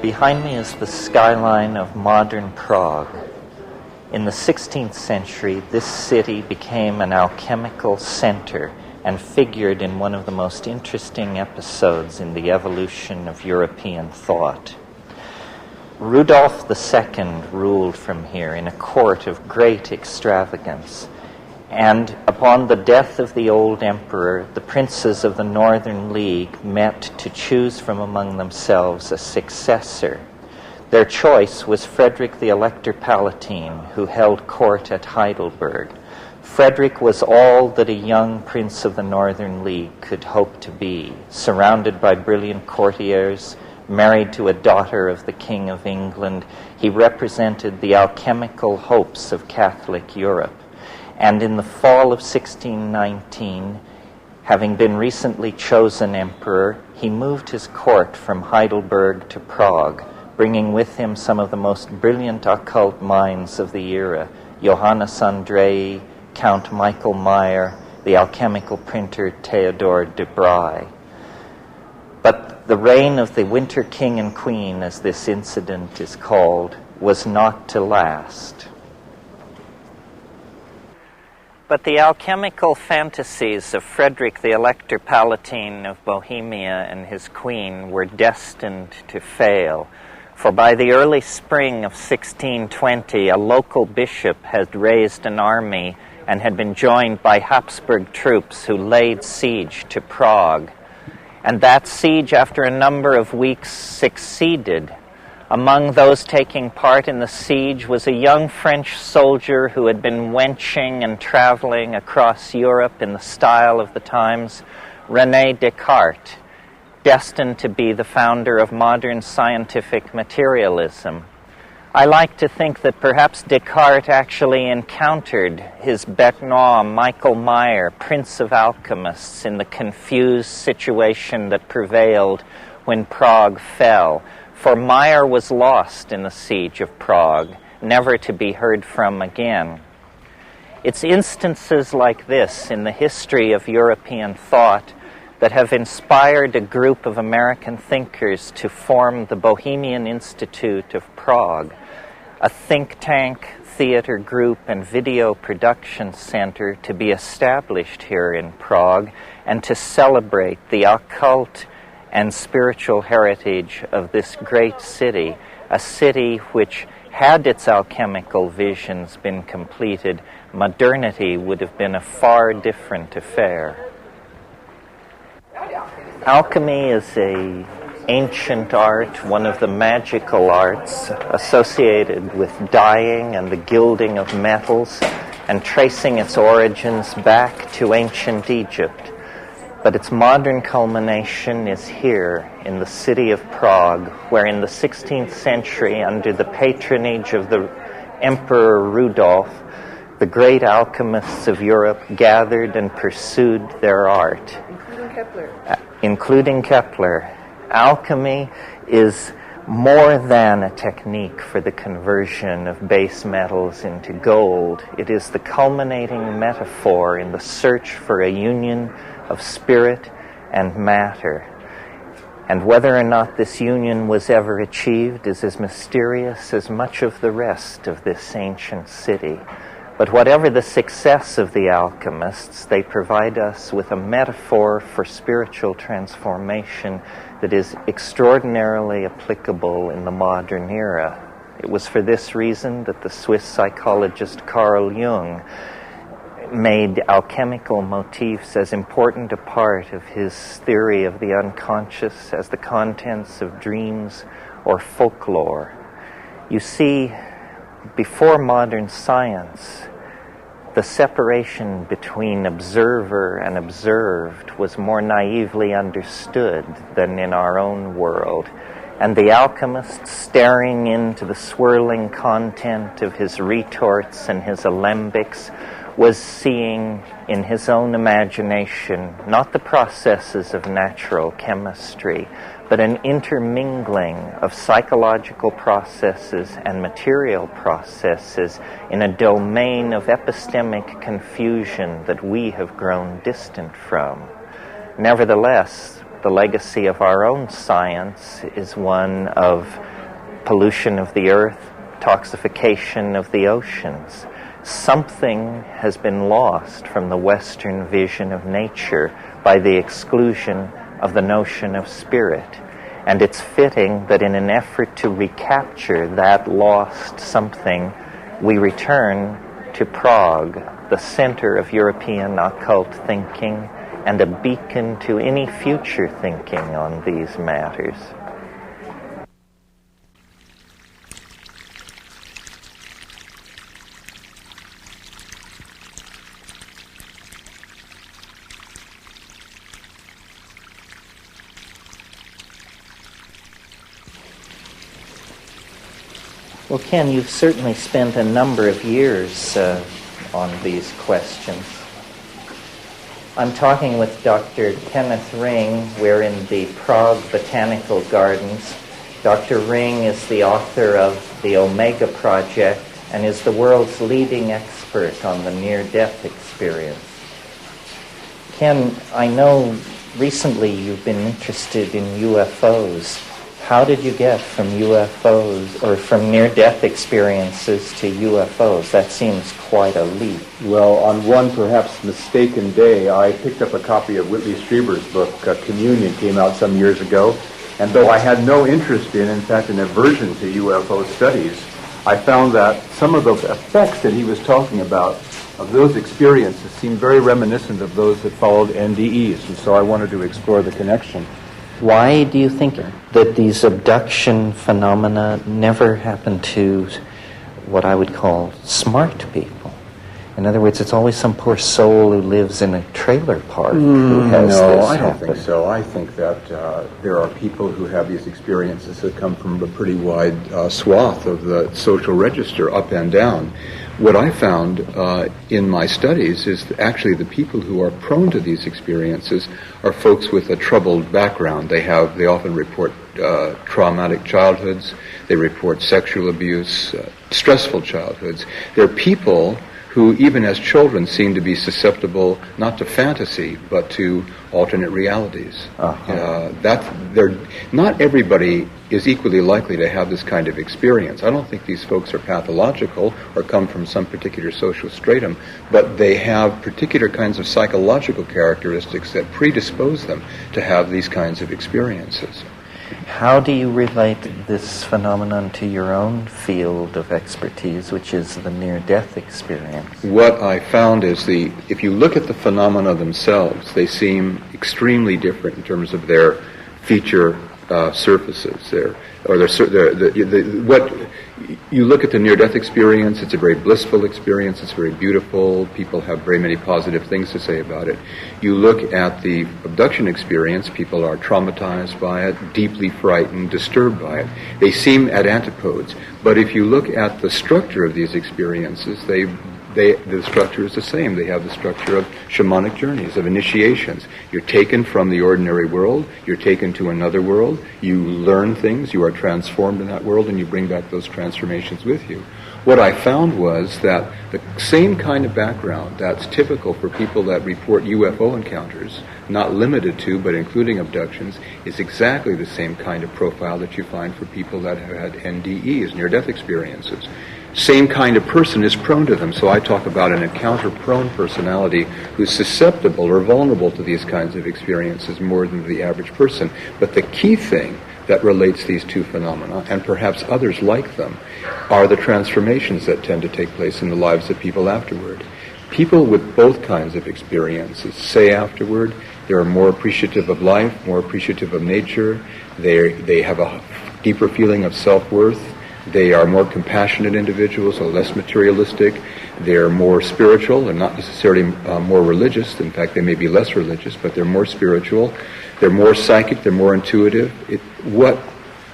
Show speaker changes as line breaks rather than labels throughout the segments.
Behind me is the skyline of modern Prague. In the 16th century, this city became an alchemical center and figured in one of the most interesting episodes in the evolution of European thought. Rudolf II ruled from here in a court of great extravagance, and upon the death of the old emperor, the princes of the Northern League met to choose from among themselves a successor. Their choice was Frederick the Elector Palatine, who held court at Heidelberg. Frederick was all that a young prince of the Northern League could hope to be, surrounded by brilliant courtiers, married to a daughter of the King of England. He represented the alchemical hopes of Catholic Europe. And in the fall of 1619, having been recently chosen emperor, he moved his court from Heidelberg to Prague, bringing with him some of the most brilliant occult minds of the era, Johannes Andrei, Count Michael Meyer, the alchemical printer Theodor de Bry. But the reign of the Winter King and Queen, as this incident is called, was not to last. But the alchemical fantasies of Frederick the Elector Palatine of Bohemia and his queen were destined to fail. For by the early spring of 1620, a local bishop had raised an army and had been joined by Habsburg troops who laid siege to Prague. And that siege, after a number of weeks, succeeded. Among those taking part in the siege was a young French soldier who had been wenching and traveling across Europe in the style of the times, René Descartes, destined to be the founder of modern scientific materialism. I like to think that perhaps Descartes actually encountered his bête noire, Michael Meyer, Prince of Alchemists, in the confused situation that prevailed when Prague fell. For Meyer was lost in the siege of Prague, never to be heard from again. It's instances like this in the history of European thought that have inspired a group of American thinkers to form the Bohemian Institute of Prague, a think tank, theater group, and video production center to be established here in Prague and to celebrate the occult and spiritual heritage of this great city, a city which, had its alchemical visions been completed, modernity would have been a far different affair. Alchemy is an ancient art, one of the magical arts associated with dyeing and the gilding of metals, and tracing its origins back to ancient Egypt. But its modern culmination is here in the city of Prague, where in the 16th century, under the patronage of the Emperor Rudolf, the great alchemists of Europe gathered and pursued their art. Including Kepler. Alchemy is more than a technique for the conversion of base metals into gold. It is the culminating metaphor in the search for a union of spirit and matter. And whether or not this union was ever achieved is as mysterious as much of the rest of this ancient city. But whatever the success of the alchemists, they provide us with a metaphor for spiritual transformation that is extraordinarily applicable in the modern era. It was for this reason that the Swiss psychologist Carl Jung made alchemical motifs as important a part of his theory of the unconscious as the contents of dreams or folklore. You see, before modern science, the separation between observer and observed was more naively understood than in our own world. And the alchemist, staring into the swirling content of his retorts and his alembics, was seeing in his own imagination not the processes of natural chemistry, but an intermingling of psychological processes and material processes in a domain of epistemic confusion that we have grown distant from. Nevertheless, the legacy of our own science is one of pollution of the earth, toxification of the oceans. Something has been lost from the Western vision of nature by the exclusion of the notion of spirit. And it's fitting that in an effort to recapture that lost something, we return to Prague, the center of European occult thinking and a beacon to any future thinking on these matters. Well, Ken, you've certainly spent a number of years on these questions. I'm talking with Dr. Kenneth Ring. We're in the Prague Botanical Gardens. Dr. Ring is the author of the Omega Project and is the world's leading expert on the near-death experience. Ken, I know recently you've been interested in UFOs. How did you get from UFOs or from near-death experiences to UFOs? That seems quite a leap.
Well, on one perhaps mistaken day, I picked up a copy of Whitley Strieber's book, Communion, came out some years ago, and though I had no interest in fact, an aversion to UFO studies, I found that some of the effects that he was talking about of those experiences seemed very reminiscent of those that followed NDEs, and so I wanted to explore the connection.
Why do you think that these abduction phenomena never happen to what I would call smart people? In other words, it's always some poor soul who lives in a trailer park who has this happen.
No, I don't think so. I think that there are people who have these experiences that come from a pretty wide swath of the social register, up and down. What I found in my studies is that actually the people who are prone to these experiences are folks with a troubled background. They often report traumatic childhoods. They report sexual abuse, stressful childhoods. They're people who, even as children, seem to be susceptible not to fantasy, but to alternate realities. Not everybody is equally likely to have this kind of experience. I don't think these folks are pathological or come from some particular social stratum, but they have particular kinds of psychological characteristics that predispose them to have these kinds of experiences.
How do you relate this phenomenon to your own field of expertise, which is the near-death experience?
What I found is if you look at the phenomena themselves, they seem extremely different in terms of their feature surfaces. What you look at the near-death experience, it's a very blissful experience, it's very beautiful, people have very many positive things to say about it. You look at the abduction experience, people are traumatized by it, deeply frightened, disturbed by it. They seem at antipodes, but if you look at the structure of these experiences, the structure is the same. They have the structure of shamanic journeys, of initiations. You're taken from the ordinary world, you're taken to another world, you learn things, you are transformed in that world, and you bring back those transformations with you. What I found was that the same kind of background that's typical for people that report UFO encounters, not limited to, but including abductions, is exactly the same kind of profile that you find for people that have had NDEs, near-death experiences. Same kind of person is prone to them. So I talk about an encounter-prone personality who's susceptible or vulnerable to these kinds of experiences more than the average person. But the key thing that relates these two phenomena, and perhaps others like them, are the transformations that tend to take place in the lives of people afterward. People with both kinds of experiences say afterward they're more appreciative of life, more appreciative of nature, they have a deeper feeling of self-worth, they are more compassionate individuals, or less materialistic. They're more spiritual and not necessarily more religious. In fact, they may be less religious, but they're more spiritual. They're more psychic. They're more intuitive. What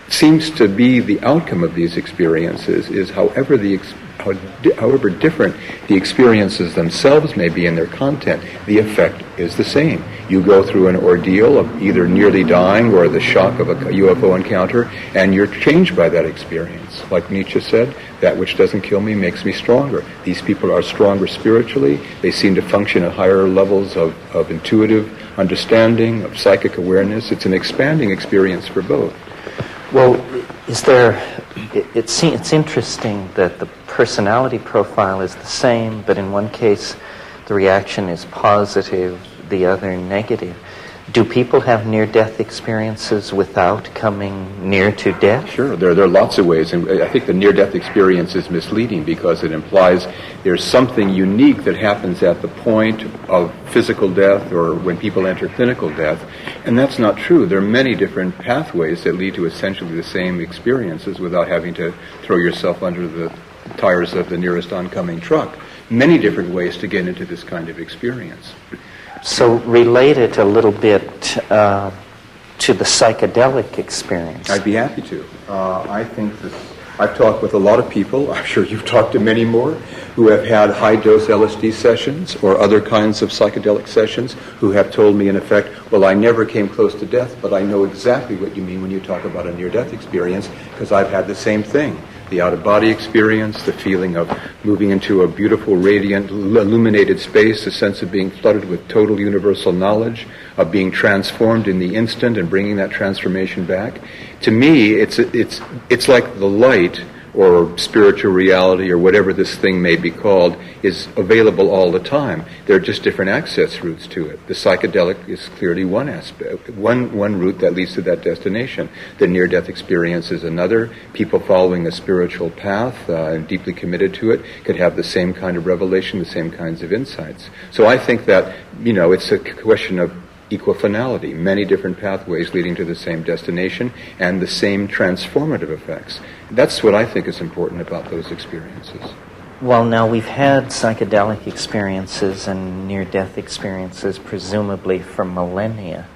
seems to be the outcome of these experiences is however different the experiences themselves may be in their content, the effect is the same. You go through an ordeal of either nearly dying or the shock of a UFO encounter, and you're changed by that experience. Like Nietzsche said, that which doesn't kill me makes me stronger. These people are stronger spiritually. They seem to function at higher levels of intuitive understanding, of psychic awareness. It's an expanding experience for both.
Well, is there? It's interesting that the personality profile is the same, but in one case, the reaction is positive, the other negative. Do people have near-death experiences without coming near to death?
Sure, there are lots of ways, and I think the near-death experience is misleading because it implies there's something unique that happens at the point of physical death or when people enter clinical death, and that's not true. There are many different pathways that lead to essentially the same experiences without having to throw yourself under the tires of the nearest oncoming truck. Many different ways to get into this kind of experience.
So relate it a little bit to the psychedelic experience.
I'd be happy to. I think that I've talked with a lot of people, I'm sure you've talked to many more, who have had high-dose LSD sessions or other kinds of psychedelic sessions who have told me, in effect, well, I never came close to death, but I know exactly what you mean when you talk about a near-death experience because I've had the same thing. The out-of-body experience, the feeling of moving into a beautiful, radiant, illuminated space, the sense of being flooded with total universal knowledge, of being transformed in the instant and bringing that transformation back. To me, it's like the light or spiritual reality or whatever this thing may be called is available all the time. There are just different access routes to it. The psychedelic is clearly one aspect, one route that leads to that destination. The near-death experience is another. People following a spiritual path and deeply committed to it could have the same kind of revelation, the same kinds of insights. So I think that, it's a question of equifinality, many different pathways leading to the same destination and the same transformative effects. That's what I think is important about those experiences.
Well, now we've had psychedelic experiences and near-death experiences presumably for millennia.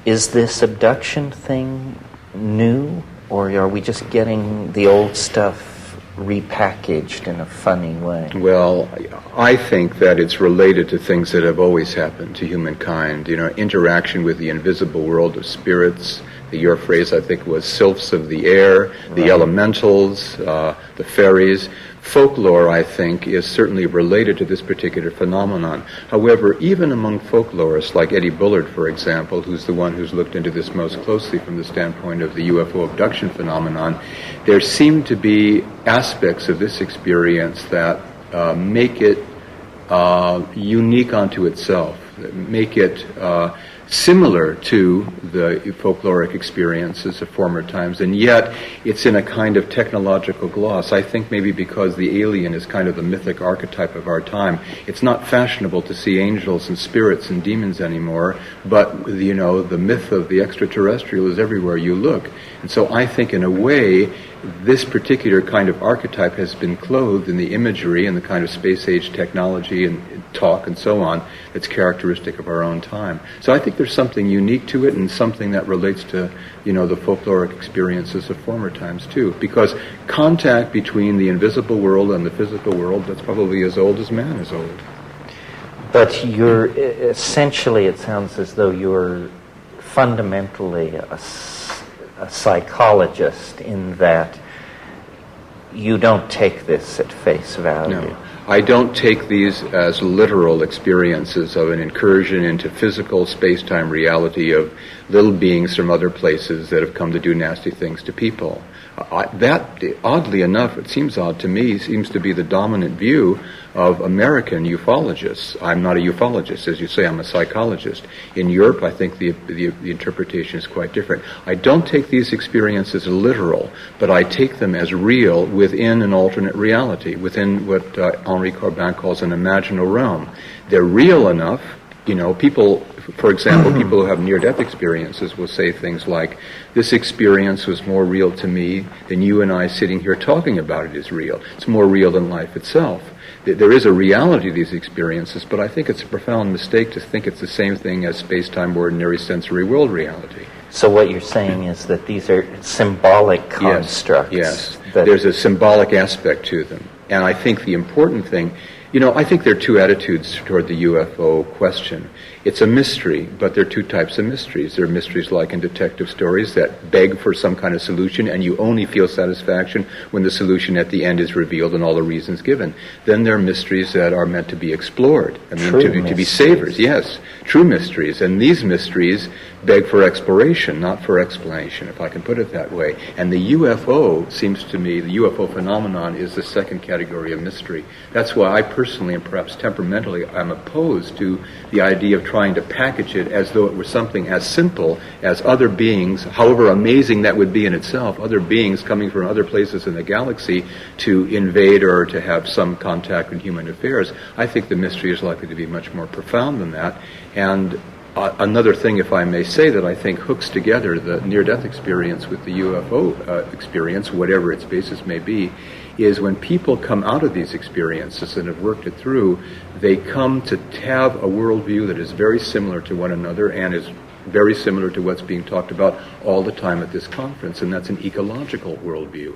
Is this abduction thing new, or are we just getting the old stuff repackaged in a funny way?
Well, I think that it's related to things that have always happened to humankind. Interaction with the invisible world of spirits. Your phrase, I think, was sylphs of the air, the elementals, the fairies. Folklore, I think, is certainly related to this particular phenomenon. However, even among folklorists like Eddie Bullard, for example, who's the one who's looked into this most closely from the standpoint of the UFO abduction phenomenon, there seem to be aspects of this experience that make it unique unto itself, make it similar to the folkloric experiences of former times, and yet it's in a kind of technological gloss. I think maybe because the alien is kind of the mythic archetype of our time, it's not fashionable to see angels and spirits and demons anymore, but, the myth of the extraterrestrial is everywhere you look. And so I think, in a way, this particular kind of archetype has been clothed in the imagery and the kind of space-age technology and talk and so on that's characteristic of our own time. So I think there's something unique to it and something that relates to, the folkloric experiences of former times too. Because contact between the invisible world and the physical world, that's probably as old as man is old.
But you're essentially, it sounds as though you're fundamentally a psychologist in that you don't take this at face value.
No. I don't take these as literal experiences of an incursion into physical space-time reality of little beings from other places that have come to do nasty things to people. That, oddly enough, it seems odd to me, seems to be the dominant view of American ufologists. I'm not a ufologist, as you say, I'm a psychologist. In Europe, I think the interpretation is quite different. I don't take these experiences literal, but I take them as real within an alternate reality, within what Henri Corbin calls an imaginal realm. They're real enough. People, for example, people who have near-death experiences will say things like, this experience was more real to me than you and I sitting here talking about it is real. It's more real than life itself. There is a reality to these experiences, but I think it's a profound mistake to think it's the same thing as space-time ordinary sensory world reality.
So what you're saying is that these are symbolic constructs.
Yes. There's a symbolic aspect to them. And I think the important thing, I think there are two attitudes toward the UFO question. It's a mystery, but there are two types of mysteries. There are mysteries like in detective stories that beg for some kind of solution, and you only feel satisfaction when the solution at the end is revealed and all the reasons given. Then there are mysteries that are meant to be explored. I mean, to be savors, yes, true mysteries. And these mysteries beg for exploration, not for explanation, if I can put it that way. And the UFO, seems to me, the UFO phenomenon is the second category of mystery. That's why I personally, and perhaps temperamentally, I'm opposed to the idea of trying to package it as though it were something as simple as other beings, however amazing that would be in itself, other beings coming from other places in the galaxy to invade or to have some contact with human affairs. I think the mystery is likely to be much more profound than that. And another thing, if I may say, that I think hooks together the near-death experience with the UFO experience, whatever its basis may be, is when people come out of these experiences and have worked it through, they come to have a worldview that is very similar to one another and is very similar to what's being talked about all the time at this conference, and that's an ecological worldview.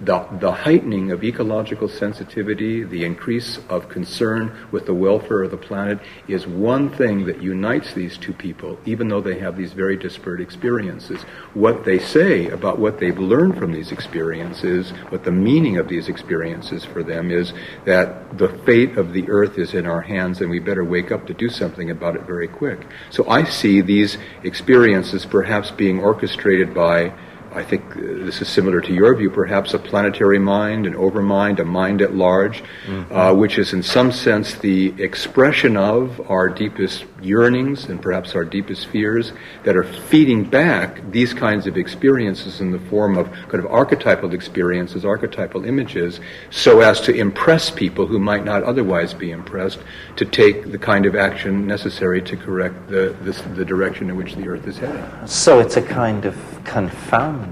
The heightening of ecological sensitivity, the increase of concern with the welfare of the planet is one thing that unites these two people, even though they have these very disparate experiences. What they say about what they've learned from these experiences, what the meaning of these experiences for them is, that the fate of the earth is in our hands and we better wake up to do something about it very quick. So I see these experiences perhaps being orchestrated by, I think this is similar to your view, perhaps a planetary mind, an overmind, a mind at large, which is in some sense the expression of our deepest yearnings and perhaps our deepest fears that are feeding back these kinds of experiences in the form of kind of archetypal experiences, archetypal images, so as to impress people who might not otherwise be impressed to take the kind of action necessary to correct the direction in which the Earth is heading.
So it's a kind of confoundment.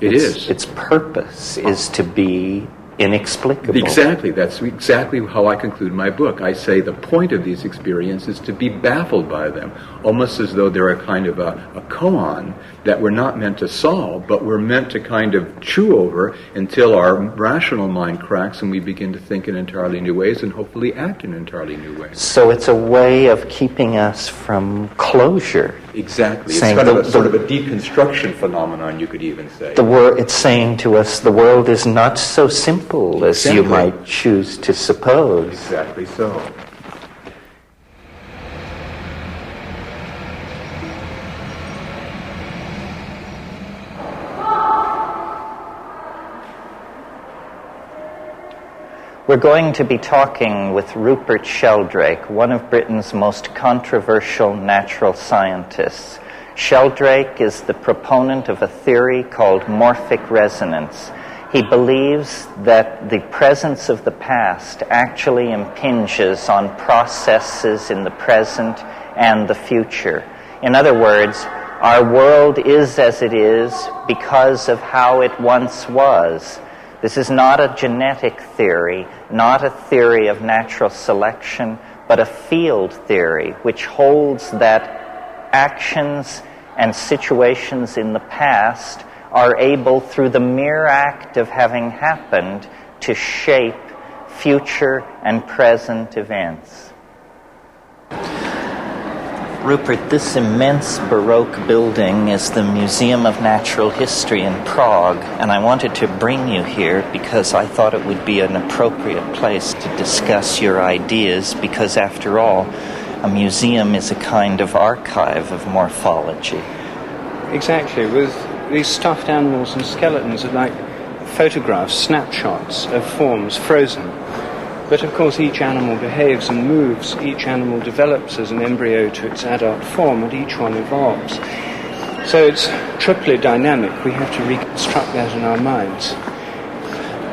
Its purpose is to be inexplicable.
Exactly. That's exactly how I conclude my book. I say the point of these experiences is to be baffled by them, almost as though they're a kind of a koan that we're not meant to solve, but we're meant to kind of chew over until our rational mind cracks and we begin to think in entirely new ways and hopefully act in entirely new ways.
So it's a way of keeping us from closure.
Exactly. It's kind of sort of a deconstruction phenomenon, you could even say.
It's saying to us the world is not so simple as you might choose to suppose.
Exactly so.
We're going to be talking with Rupert Sheldrake, one of Britain's most controversial natural scientists. Sheldrake is the proponent of a theory called morphic resonance. He believes that the presence of the past actually impinges on processes in the present and the future. In other words, our world is as it is because of how it once was. This is not a genetic theory, not a theory of natural selection, but a field theory which holds that actions and situations in the past are able, through the mere act of having happened, to shape future and present events. Rupert, this immense Baroque building is the Museum of Natural History in Prague, and I wanted to bring you here because I thought it would be an appropriate place to discuss your ideas, because after all, a museum is a kind of archive of morphology.
Exactly. With these stuffed animals and skeletons are like photographs, snapshots of forms frozen. But of course each animal behaves and moves, each animal develops as an embryo to its adult form, and each one evolves. So it's triply dynamic. We have to reconstruct that in our minds.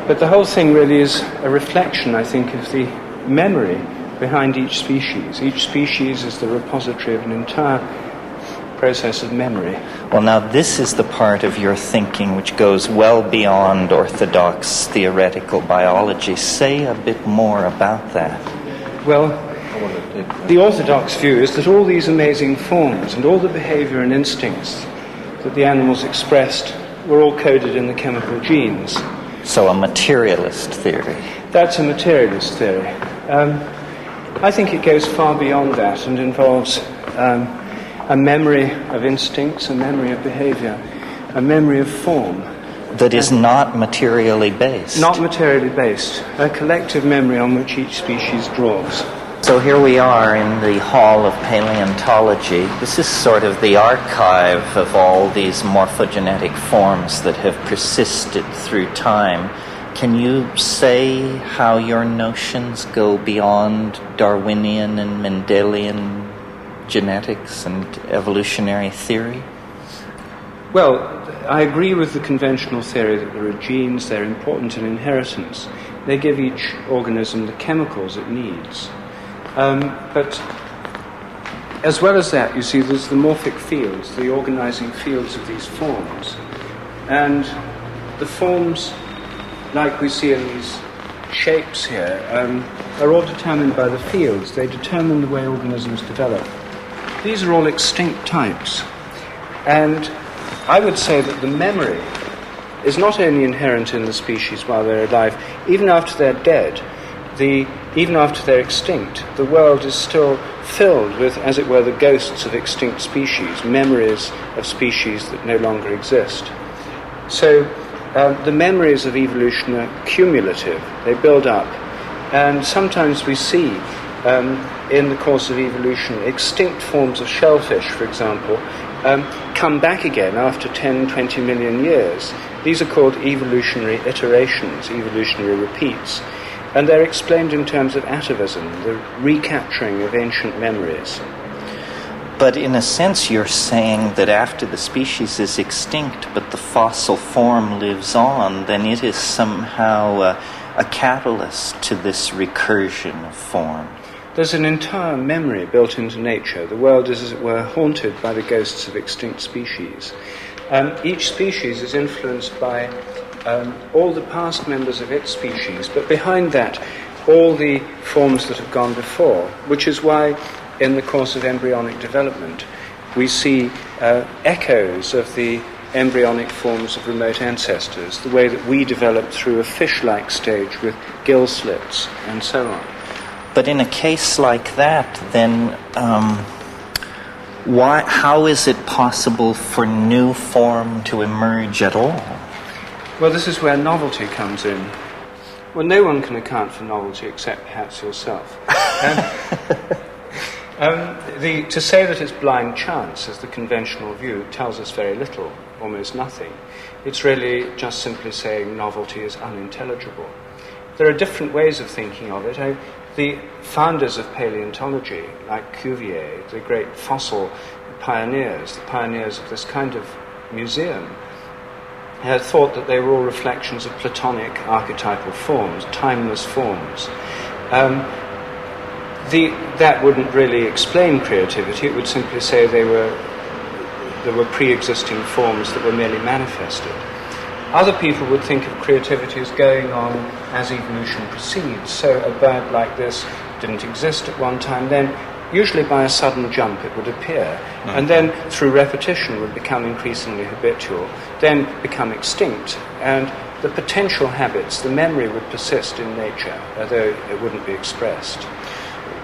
But the whole thing really is a reflection, I think, of the memory behind each species. Each species is the repository of an entire process of memory.
Well, now this is the part of your thinking which goes well beyond orthodox theoretical biology. Say a bit more about that.
Well, the orthodox view is that all these amazing forms and all the behavior and instincts that the animals expressed were all coded in the chemical genes.
So a materialist theory.
That's a materialist theory. I think it goes far beyond that and involves a memory of instincts, a memory of behavior, a memory of form.
That is not materially based.
Not materially based. A collective memory on which each species draws.
So here we are in the Hall of Paleontology. This is sort of the archive of all these morphogenetic forms that have persisted through time. Can you say how your notions go beyond Darwinian and Mendelian genetics and evolutionary theory?
Well, I agree with the conventional theory that there are genes, they're important in inheritance. They give each organism the chemicals it needs. But as well as that, you see, there's the morphic fields, the organizing fields of these forms. And the forms, like we see in these shapes here, are all determined by the fields. They determine the way organisms develop. These are all extinct types. And I would say that the memory is not only inherent in the species while they're alive, even after they're dead, even after they're extinct, the world is still filled with, as it were, the ghosts of extinct species, memories of species that no longer exist. So the memories of evolution are cumulative, they build up, and sometimes we see in the course of evolution extinct forms of shellfish, for example, come back again after 10, 20 million years. These are called evolutionary iterations, evolutionary repeats. And they're explained in terms of atavism, the recapturing of ancient memories.
But in a sense, you're saying that after the species is extinct, but the fossil form lives on, then it is somehow a catalyst to this recursion of form.
There's an entire memory built into nature. The world is, as it were, haunted by the ghosts of extinct species. Each species is influenced by all the past members of its species, but behind that, all the forms that have gone before, which is why, in the course of embryonic development, we see echoes of the embryonic forms of remote ancestors, the way that we developed through a fish-like stage with gill slits and so on.
But in a case like that, then how is it possible for new form to emerge at all?
Well, this is where novelty comes in. Well, no one can account for novelty except perhaps yourself. To say that it's blind chance, as the conventional view, tells us very little, almost nothing. It's really just simply saying novelty is unintelligible. There are different ways of thinking of it. The founders of paleontology, like Cuvier, the great fossil pioneers, the pioneers of this kind of museum, had thought that they were all reflections of Platonic archetypal forms, timeless forms. That wouldn't really explain creativity. It would simply say there were pre-existing forms that were merely manifested. Other people would think of creativity as going on as evolution proceeds. So a bird like this didn't exist at one time, then usually by a sudden jump it would appear, and then through repetition would become increasingly habitual, then become extinct, and the potential habits, the memory would persist in nature, although it wouldn't be expressed.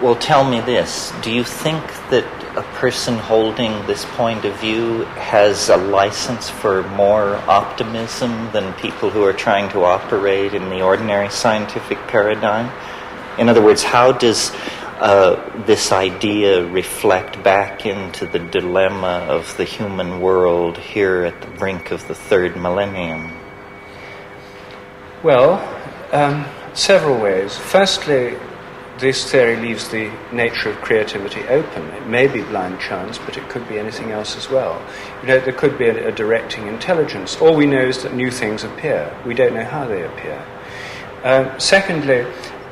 Well, tell me this. Do you think that a person holding this point of view has a license for more optimism than people who are trying to operate in the ordinary scientific paradigm? In other words, how does this idea reflect back into the dilemma of the human world here at the brink of the third millennium?
Well, several ways. Firstly, this theory leaves the nature of creativity open. It may be blind chance, but it could be anything else as well. There could be a directing intelligence. All we know is that new things appear. We don't know how they appear. Secondly,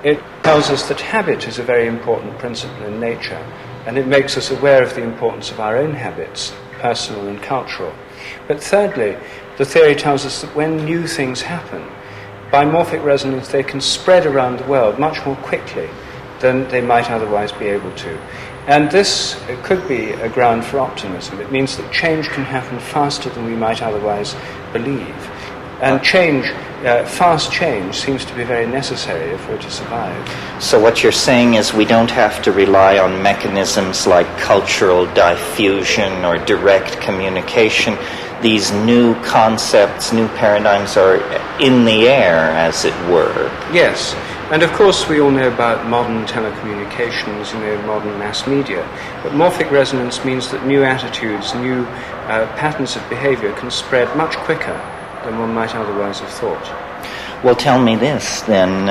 it tells us that habit is a very important principle in nature, and it makes us aware of the importance of our own habits, personal and cultural. But thirdly, the theory tells us that when new things happen, by morphic resonance they can spread around the world much more quickly than they might otherwise be able to. And this could be a ground for optimism. It means that change can happen faster than we might otherwise believe. And change fast change seems to be very necessary if we're to survive.
So what you're saying is we don't have to rely on mechanisms like cultural diffusion or direct communication. These new concepts, new paradigms are in the air, as it were.
Yes, and of course we all know about modern telecommunications, modern mass media, but morphic resonance means that new attitudes, new patterns of behavior can spread much quicker than one might otherwise have thought.
Well, tell me this then.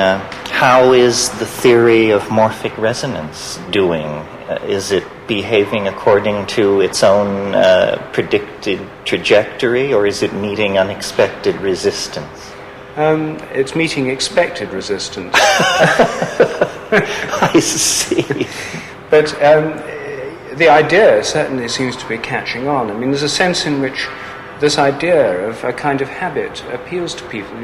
How is the theory of morphic resonance doing? Is it behaving according to its own predicted trajectory, or is it meeting unexpected resistance?
It's meeting expected resistance.
I see.
But the idea certainly seems to be catching on. I mean, there's a sense in which this idea of a kind of habit appeals to people.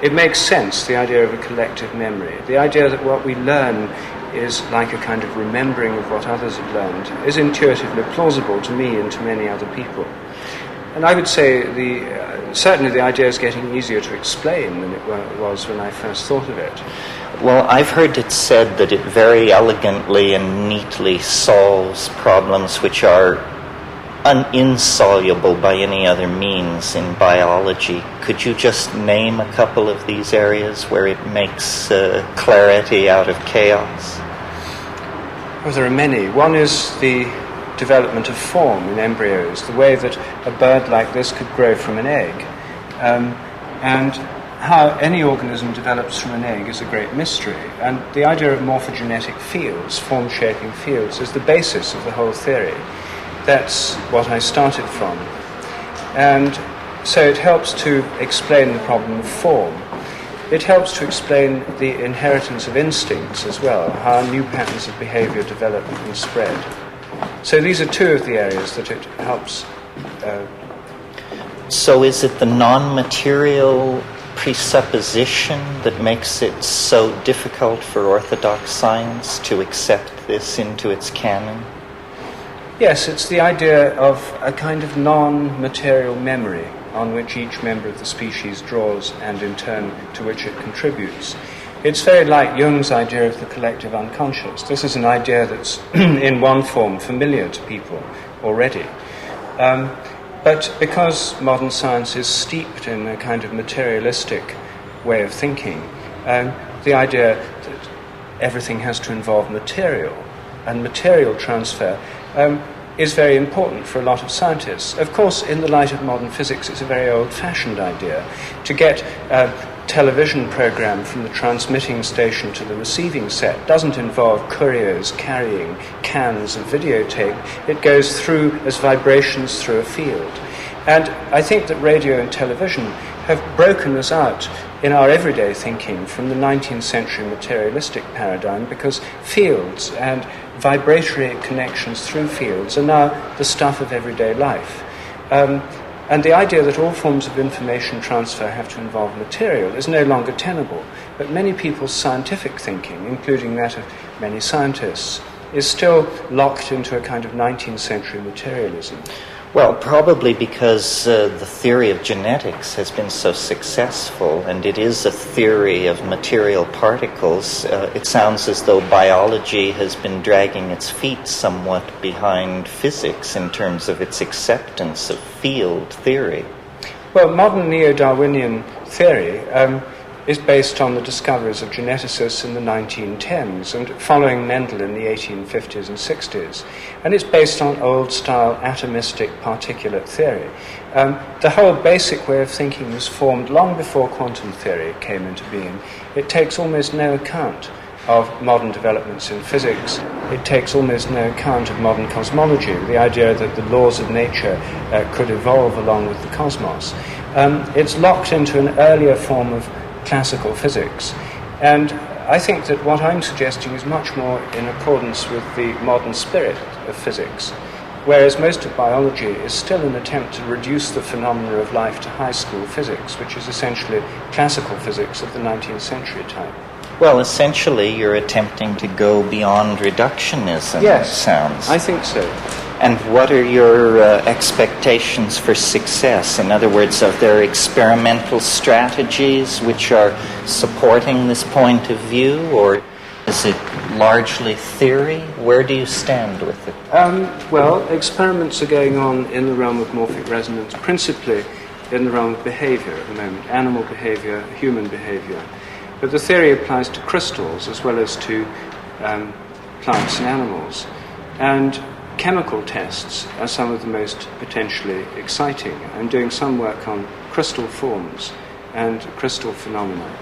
It makes sense, the idea of a collective memory. The idea that what we learn is like a kind of remembering of what others have learned is intuitively plausible to me and to many other people. And I would say certainly the idea is getting easier to explain than it was when I first thought of it.
Well, I've heard it said that it very elegantly and neatly solves problems which are insoluble by any other means in biology. Could you just name a couple of these areas where it makes clarity out of chaos?
Well, there are many. One is the development of form in embryos, the way that a bird like this could grow from an egg. And how any organism develops from an egg is a great mystery. And the idea of morphogenetic fields, form-shaping fields, is the basis of the whole theory. That's what I started from. And so it helps to explain the problem of form. It helps to explain the inheritance of instincts as well, how new patterns of behavior develop and spread. So these are two of the areas that it helps.
So is it the non-material presupposition that makes it so difficult for orthodox science to accept this into its canon?
Yes, it's the idea of a kind of non-material memory on which each member of the species draws and in turn to which it contributes. It's very like Jung's idea of the collective unconscious. This is an idea that's in one form familiar to people already. But because modern science is steeped in a kind of materialistic way of thinking, the idea that everything has to involve material and material transfer is very important for a lot of scientists. Of course, in the light of modern physics, it's a very old-fashioned idea. To get a television program from the transmitting station to the receiving set doesn't involve couriers carrying cans of videotape. It goes through as vibrations through a field. And I think that radio and television have broken us out in our everyday thinking from the 19th century materialistic paradigm, because fields and vibratory connections through fields are now the stuff of everyday life. And the idea that all forms of information transfer have to involve material is no longer tenable. But many people's scientific thinking, including that of many scientists, is still locked into a kind of 19th century materialism.
Well, probably because the theory of genetics has been so successful, and it is a theory of material particles. It sounds as though biology has been dragging its feet somewhat behind physics in terms of its acceptance of field theory.
Well, modern neo-Darwinian theory is based on the discoveries of geneticists in the 1910s and following Mendel in the 1850s and 60s. And it's based on old-style atomistic particulate theory. The whole basic way of thinking was formed long before quantum theory came into being. It takes almost no account of modern developments in physics. It takes almost no account of modern cosmology, the idea that the laws of nature could evolve along with the cosmos. It's locked into an earlier form of classical physics. And I think that what I'm suggesting is much more in accordance with the modern spirit of physics, whereas most of biology is still an attempt to reduce the phenomena of life to high school physics, which is essentially classical physics of the 19th century type.
Well, essentially you're attempting to go beyond reductionism,
yes,
it sounds.
I think so.
And what are your expectations for success? In other words, are there experimental strategies which are supporting this point of view, or is it largely theory? Where do you stand with it?
Well, experiments are going on in the realm of morphic resonance, principally in the realm of behavior at the moment, animal behavior, human behavior. But the theory applies to crystals as well as to plants and animals. And chemical tests are some of the most potentially exciting. I'm doing some work on crystal forms and crystal phenomena.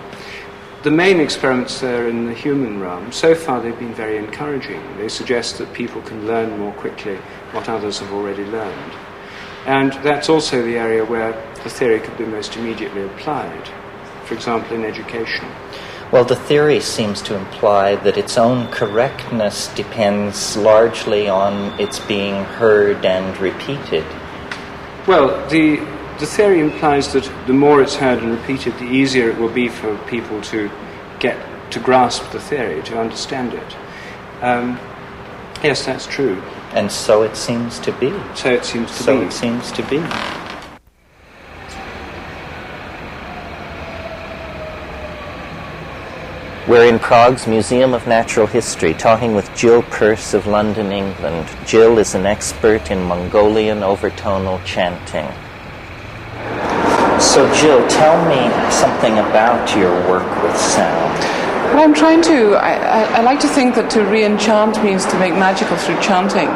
The main experiments there in the human realm, so far they've been very encouraging. They suggest that people can learn more quickly what others have already learned. And that's also the area where the theory could be most immediately applied, for example, in education.
Well, the theory seems to imply that its own correctness depends largely on its being heard and repeated.
Well, the theory implies that the more it's heard and repeated, the easier it will be for people to get to grasp the theory, to understand it. Yes, that's true.
And so it seems to be.
So it seems to be.
We're in Prague's Museum of Natural History, talking with Jill Peirce of London, England. Jill is an expert in Mongolian overtonal chanting. So, Jill, tell me something about your work with sound.
Well, I'm trying to, I like to think that to re-enchant means to make magical through chanting.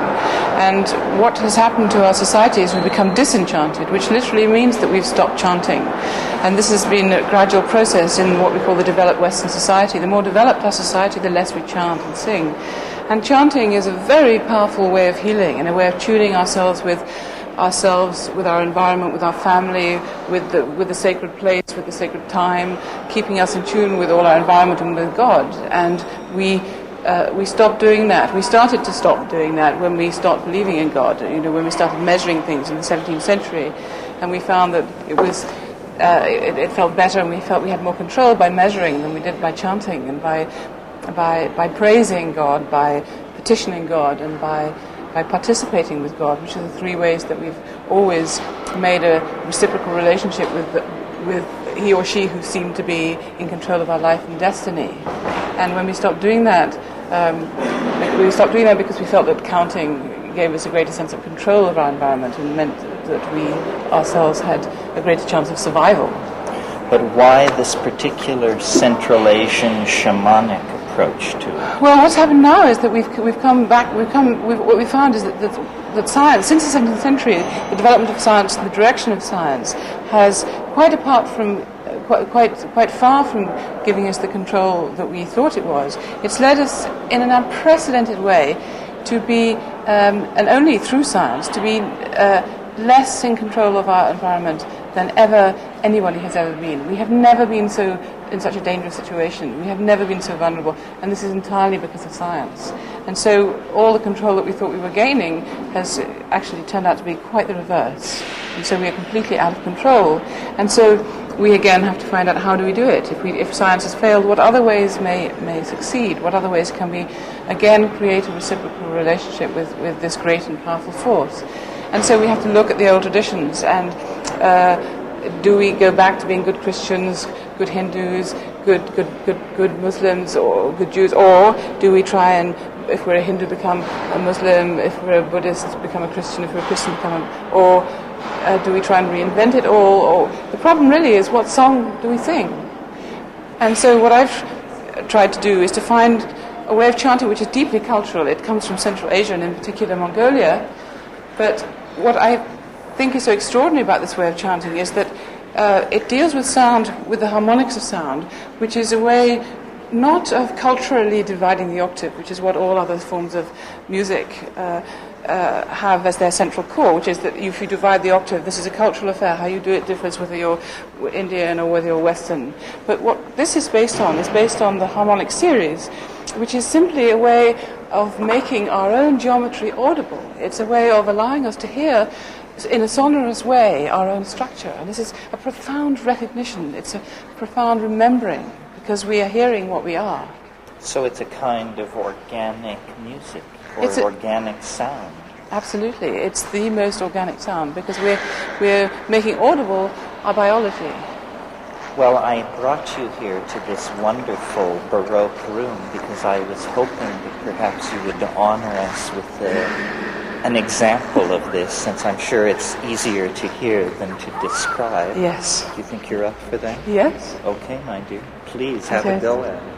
And what has happened to our society is we've become disenchanted, which literally means that we've stopped chanting. And this has been a gradual process in what we call the developed Western society. The more developed our society, the less we chant and sing. And chanting is a very powerful way of healing and a way of tuning ourselves with our environment, with our family, with the sacred place, with the sacred time, keeping us in tune with all our environment and with God. And we stopped doing that. We started to stop doing that when we stopped believing in God. When we started measuring things in the 17th century, and we found that it felt better, and we felt we had more control by measuring than we did by chanting and by praising God, by petitioning God, and by participating with God, which are the three ways that we've always made a reciprocal relationship with he or she who seemed to be in control of our life and destiny. And when we stopped doing that, because we felt that counting gave us a greater sense of control of our environment and meant that we ourselves had a greater chance of survival.
But why this particular Central Asian shamanic approach to it?
Well, what's happened now is that what we found is that science, since the 17th century, the development of science, the direction of science, has quite far from giving us the control that we thought it was. It's led us in an unprecedented way to be, and only through science, to be less in control of our environment than ever anybody has ever been. We have never been in such a dangerous situation. We have never been so vulnerable, and this is entirely because of science. And so all the control that we thought we were gaining has actually turned out to be quite the reverse. And so we are completely out of control. And so we again have to find out, how do we do it? If science has failed, what other ways may succeed? What other ways can we again create a reciprocal relationship with this great and powerful force? And so we have to look at the old traditions, and do we go back to being good Christians, good Hindus, good Muslims, or good Jews, or do we try and, if we're a Hindu, become a Muslim, if we're a Buddhist, become a Christian, if we're a Christian, or do we try and reinvent it all? Or the problem really is, what song do we sing? And so what I've tried to do is to find a way of chanting which is deeply cultural. It comes from Central Asia, and in particular Mongolia. But what I think is so extraordinary about this way of chanting is that it deals with sound, with the harmonics of sound, which is a way not of culturally dividing the octave, which is what all other forms of music have as their central core, which is that if you divide the octave, this is a cultural affair. How you do it differs whether you're Indian or whether you're Western. But what this is based on the harmonic series, which is simply a way of making our own geometry audible. It's a way of allowing us to hear in a sonorous way our own structure. And this is a profound recognition. It's a profound remembering, because we are hearing what we are.
So it's a kind of organic music, or organic sound.
Absolutely. It's the most organic sound because we're making audible our biology.
Well, I brought you here to this wonderful Baroque room because I was hoping that perhaps you would honor us with an example of this, since I'm sure it's easier to hear than to describe.
Yes.
Do you think you're up for that?
Yes.
Okay, my dear. Please, have a go at it.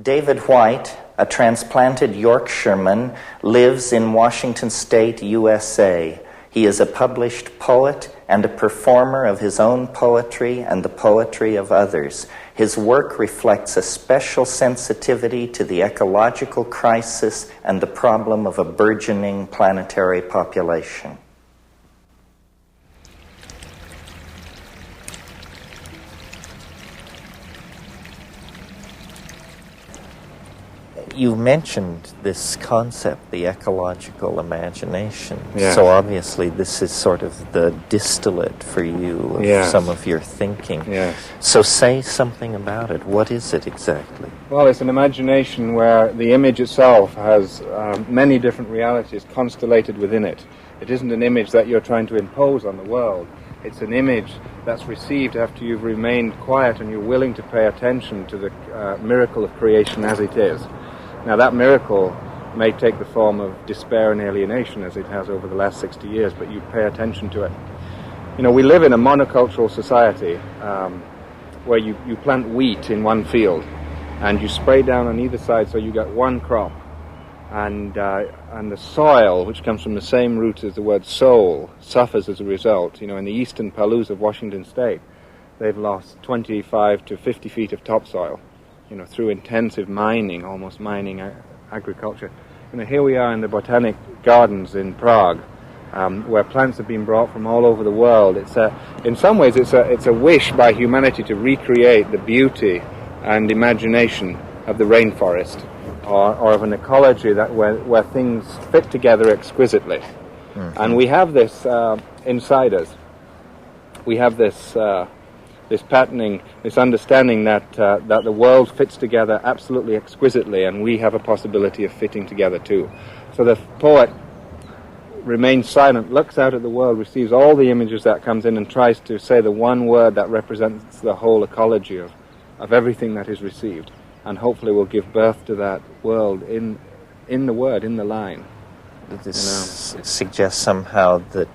David White, a transplanted Yorkshireman, lives in Washington State, USA. He is a published poet and a performer of his own poetry and the poetry of others. His work reflects a special sensitivity to the ecological crisis and the problem of a burgeoning planetary population. You mentioned this concept, the ecological imagination.
Yeah.
So obviously this is sort of the distillate for you of some of your thinking.
Yes.
So say something about it. What is it exactly?
Well, it's an imagination where the image itself has many different realities constellated within it. It isn't an image that you're trying to impose on the world. It's an image that's received after you've remained quiet and you're willing to pay attention to the miracle of creation as it is. Now, that miracle may take the form of despair and alienation, as it has over the last 60 years, but you pay attention to it. You know, we live in a monocultural society where you plant wheat in one field, and you spray down on either side so you get one crop. And the soil, which comes from the same root as the word soul, suffers as a result. You know, in the eastern Palouse of Washington State, they've lost 25 to 50 feet of topsoil, you know, through intensive mining, almost mining agriculture. You know, here we are in the botanic gardens in Prague, where plants have been brought from all over the world. In some ways, it's a wish by humanity to recreate the beauty and imagination of the rainforest, or of an ecology that where things fit together exquisitely. Mm-hmm. And we have this inside us. We have this patterning, this understanding that the world fits together absolutely exquisitely, and we have a possibility of fitting together too. So the poet remains silent, looks out at the world, receives all the images that comes in, and tries to say the one word that represents the whole ecology of everything that is received, and hopefully will give birth to that world in the word, in the line.
This suggests somehow that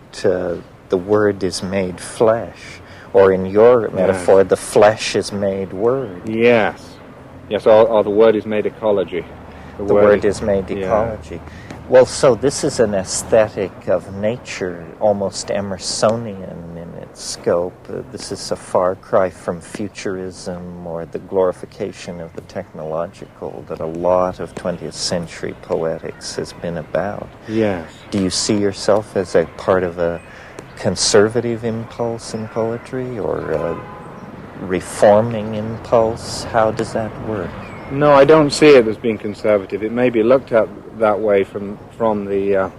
the word is made flesh. Or in your metaphor, the flesh is made word.
Yes, or the word is made ecology.
The word is made ecology. Well, so this is an aesthetic of nature, almost Emersonian in its scope. This is a far cry from futurism or the glorification of the technological that a lot of 20th century poetics has been about.
Yes.
Do you see yourself as a part of a conservative impulse in poetry or a reforming impulse? How does that work?
No, I don't see it as being conservative. It may be looked at that way from the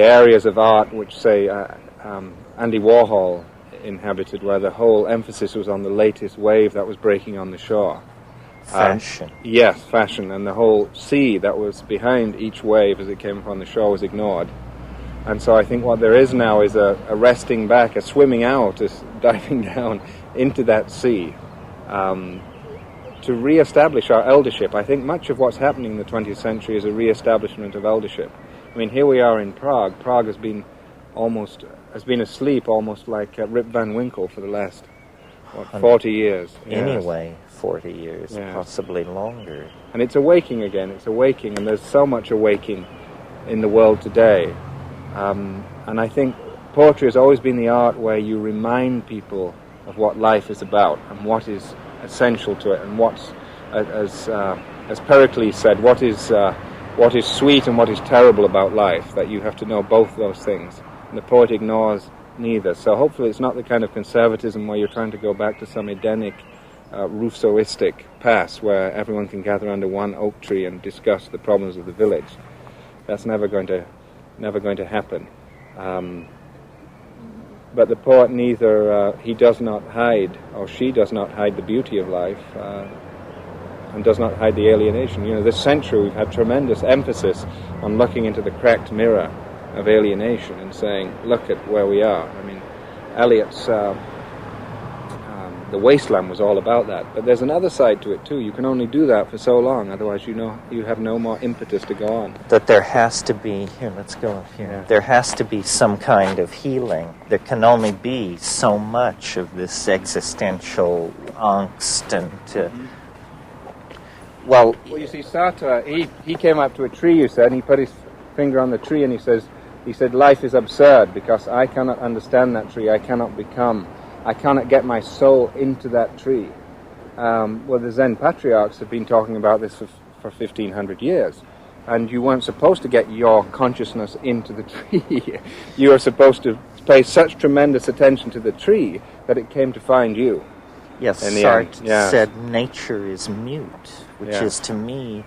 areas of art which, say, Andy Warhol inhabited, where the whole emphasis was on the latest wave that was breaking on the shore.
Fashion.
Yes, fashion, and the whole sea that was behind each wave as it came upon the shore was ignored. And so I think what there is now is a resting back, a swimming out, a diving down into that sea. To re-establish our eldership. I think much of what's happening in the 20th century is a re-establishment of eldership. I mean, here we are in Prague. Prague has been asleep, almost like Rip Van Winkle for the last 40 years.
Anyway, 40 years,
yes.
Possibly longer.
And it's awaking again. It's awaking, and there's so much awaking in the world today. And I think poetry has always been the art where you remind people of what life is about and what is essential to it, and what's, as Pericles said, what is sweet and what is terrible about life, that you have to know both those things. And the poet ignores neither. So hopefully it's not the kind of conservatism where you're trying to go back to some Edenic, Rousseauistic past where everyone can gather under one oak tree and discuss the problems of the village. That's never going to happen. But the poet he does not hide, or she does not hide the beauty of life, and does not hide the alienation. You know, this century we've had tremendous emphasis on looking into the cracked mirror of alienation and saying, look at where we are. I mean, Eliot's The Wasteland was all about that. But there's another side to it too. You can only do that for so long, otherwise you have no more impetus to go on.
That there has to be, let's go up here. Yeah. There has to be some kind of healing. There can only be so much of this existential angst and... Well,
you see, Sartre, he came up to a tree, you said, and he put his finger on the tree and he said, life is absurd because I cannot understand that tree, I cannot get my soul into that tree. Well, the Zen patriarchs have been talking about this for 1,500 years, and you weren't supposed to get your consciousness into the tree. You were supposed to pay such tremendous attention to the tree that it came to find you.
Yes, Sartre said nature is mute, which is to me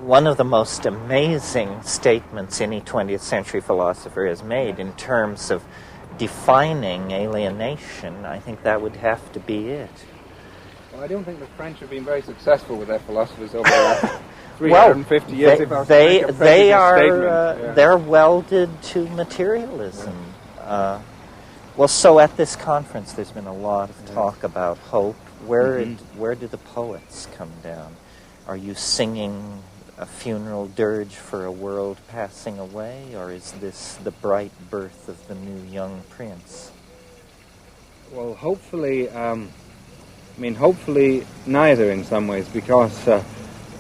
one of the most amazing statements any 20th century philosopher has made in terms of defining alienation. I think that would have to be it.
Well, I don't think the French have been very successful with their philosophers over the last 350 years.
They're welded to materialism. Well, so at this conference, there's been a lot of talk about hope. Where do the poets come down? Are you singing a funeral dirge for a world passing away, or is this the bright birth of the new young prince?
Well, hopefully neither in some ways, because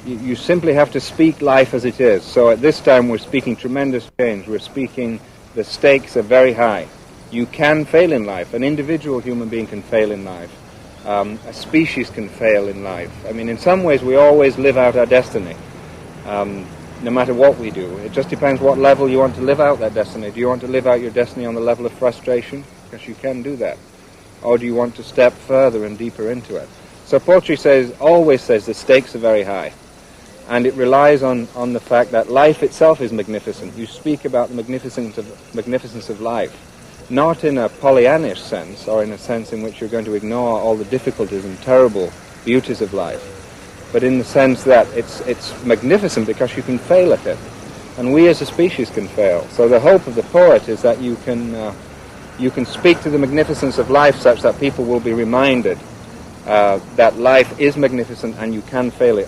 you simply have to speak life as it is. So at this time we're speaking tremendous change. We're speaking the stakes are very high. You can fail in life. An individual human being can fail in life. A species can fail in life. I mean, in some ways we always live out our destiny. No matter what we do. It just depends what level you want to live out that destiny. Do you want to live out your destiny on the level of frustration? Because you can do that. Or do you want to step further and deeper into it? So poetry always says the stakes are very high. And it relies on the fact that life itself is magnificent. You speak about the magnificence of life. Not in a Pollyannish sense, or in a sense in which you're going to ignore all the difficulties and terrible beauties of life, but in the sense that it's magnificent because you can fail at it, and we as a species can fail. So the hope of the poet is that you can speak to the magnificence of life such that people will be reminded that life is magnificent and you can fail at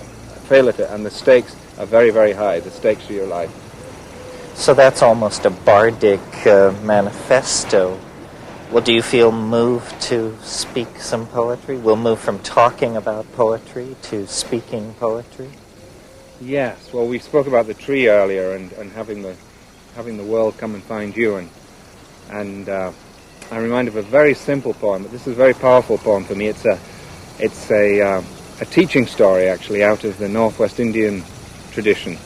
it, and the stakes are very, very high, the stakes of your life.
So that's almost a bardic manifesto. Well, do you feel moved to speak some poetry? We'll move from talking about poetry to speaking poetry.
Yes, well, we spoke about the tree earlier and having the world come and find you, and I'm reminded of a very simple poem, but this is a very powerful poem for me. It's a teaching story, actually, out of the Northwest Indian tradition,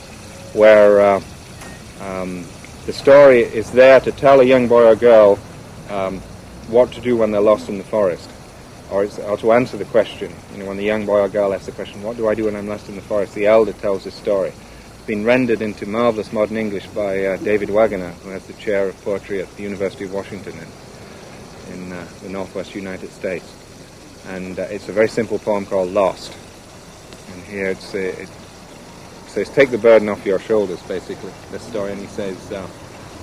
where the story is there to tell a young boy or girl what to do when they're lost in the forest, or to answer the question. When the young boy or girl asks the question, what do I do when I'm lost in the forest? The elder tells this story. It's been rendered into marvelous modern English by David Wagoner, who has the chair of poetry at the University of Washington in the Northwest United States. And it's a very simple poem called Lost. And here it says, take the burden off your shoulders, basically, this story. And he says, the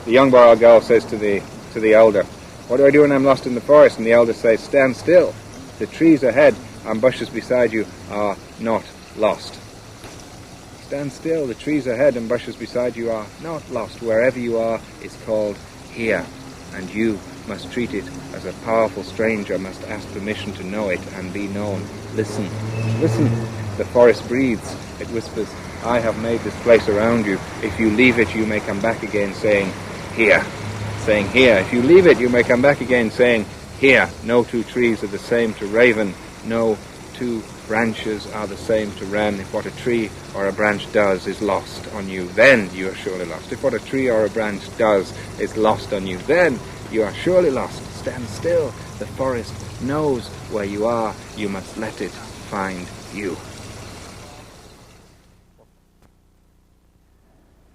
young boy or girl says to the elder, what do I do when I'm lost in the forest? And the elder says, stand still. The trees ahead and bushes beside you are not lost. Stand still. The trees ahead and bushes beside you are not lost. Wherever you are is called here. And you must treat it as a powerful stranger, must ask permission to know it and be known. Listen, listen. The forest breathes. It whispers, I have made this place around you. If you leave it, you may come back again saying, here. Saying, here. If you leave it, you may come back again saying, here. No two trees are the same to raven. No two branches are the same to wren. If what a tree or a branch does is lost on you, then you are surely lost. If what a tree or a branch does is lost on you, then you are surely lost. Stand still. The forest knows where you are. You must let it find you.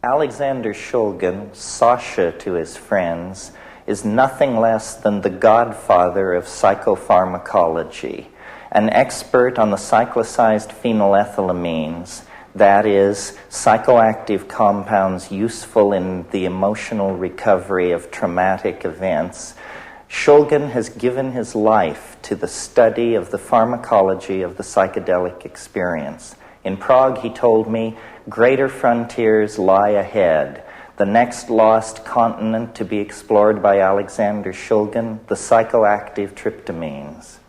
Alexander Shulgin, Sasha to his friends, is nothing less than the godfather of psychopharmacology, an expert on the cyclicized phenylethylamines, that is, psychoactive compounds useful in the emotional recovery of traumatic events. Shulgin has given his life to the study of the pharmacology of the psychedelic experience. In Prague, he told me, greater frontiers lie ahead. The next lost continent to be explored by Alexander Shulgin, the psychoactive tryptamines.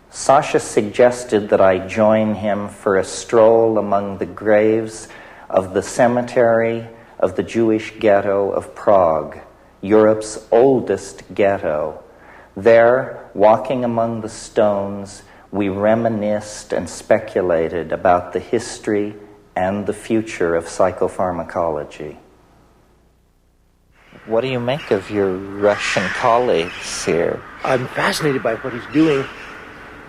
Sasha suggested that I join him for a stroll among the graves of the cemetery of the Jewish ghetto of Prague, Europe's oldest ghetto. There, walking among the stones, we reminisced and speculated about the history and the future of psychopharmacology. What do you make of your Russian colleagues here?
I'm fascinated by what he's doing,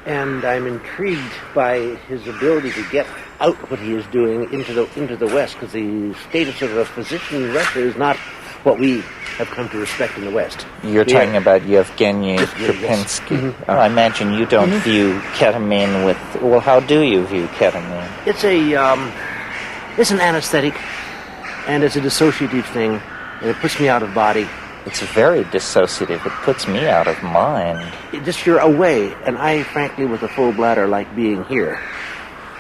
and I'm intrigued by his ability to get out what he is doing into the West, because the status of a physician in Russia is not what we have come to respect in the West.
You're talking about Yevgeny Krupinski.
Yes. Mm-hmm.
I imagine you don't view ketamine with... Well, how do you view ketamine?
It's an anesthetic, and it's a dissociative thing, and it puts me out of body.
It's very dissociative. It puts me out of mind.
You're away, and I, frankly, with a full bladder, like being here.